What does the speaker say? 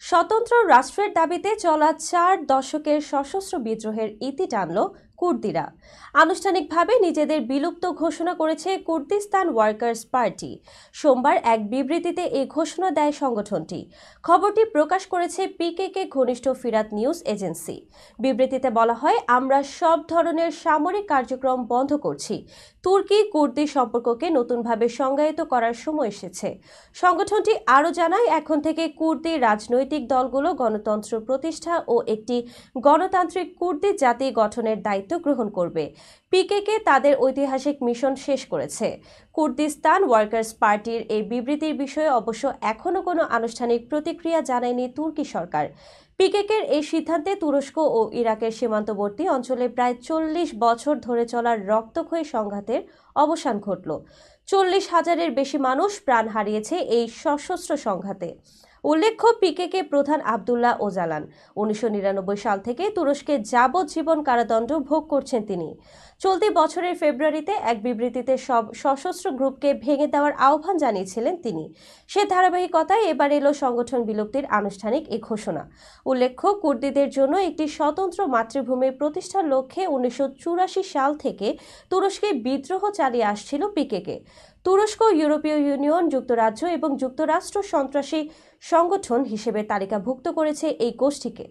স্বতন্ত্র রাষ্ট্রের দাবিতে চলা 4 দশকের সশস্ত্র বিদ্রোহের ইতি টানল কুর্দিরা। আনুষ্ঠানিকভাবে নিজেদের বিলুপ্ত ঘোষণা করেছে কুর্দিস্তান ওয়ার্কার্স পার্টি। সোমবার এক বিবৃতিতে এই ঘোষণা দেয় সংগঠনটি। খবরটি প্রকাশ করেছে পিকেকে ঘনিষ্ঠ ফিরাত নিউজ এজেন্সি। বিবৃতিতে বলা হয়, আমরা সব ধরনের সামরিক কার্যক্রম বন্ধ করছি। তুর্কি কুর্দি সম্পর্ককে নতুনভাবে সংজ্ঞায়িত করার সময় এসেছে। সংগঠনটি আরও জানায়, এখন থেকে কুর্দি রাজনৈতিক দলগুলো গণতন্ত্র প্রতিষ্ঠা ও একটি গণতান্ত্রিক কুর্দি জাতি গঠনের দায়িত্ব গ্রহণ করবে। পিকেকে তাদের ঐতিহাসিক মিশন শেষ করেছে। কুর্দিস্তান ওয়ার্কার্স পার্টির এই বিবৃতির বিষয়ে অবশ্য এখনও কোনো আনুষ্ঠানিক প্রতিক্রিয়া জানায়নি তুর্কি সরকার। পিকেকের এই সিদ্ধান্তে তুরস্ক ও ইরাকের সীমান্তবর্তী অঞ্চলে প্রায় 40 বছর ধরে চলা রক্তক্ষয়ী সংঘাতের অবসান ঘটল। 40,000-এর বেশি মানুষ প্রাণ হারিয়েছে এই সশস্ত্র সংঘাতে। উল্লেখ্য, পিকেকে প্রধান আবদুল্লাহ ওজালান 1999 সাল থেকে তুরস্কে যাবজ্জীবন কারাদণ্ড ভোগ করছেন তিনি। চলতি বছরের ফেব্রুয়ারিতে এক বিবৃতিতে সব সশস্ত্র গ্রুপকে ভেঙে দেওয়ার আহ্বান জানিয়েছিলেন তিনি। সে ধারাবাহিকতায় এবার এলো সংগঠন বিলুপ্তির আনুষ্ঠানিক এই ঘোষণা। উল্লেখ্য, কুর্দিদের জন্য একটি স্বতন্ত্র মাতৃভূমি প্রতিষ্ঠার লক্ষ্যে 1984 সাল থেকে তুরস্কে বিদ্রোহ চালিয়ে আসছিল পিকেকে। তুরস্ক ইউরোপীয় ইউনিয়ন, যুক্তরাজ্য এবং যুক্তরাষ্ট্র সন্ত্রাসী সংগঠন হিসেবে তালিকাভুক্ত করেছে এই গোষ্ঠীকে।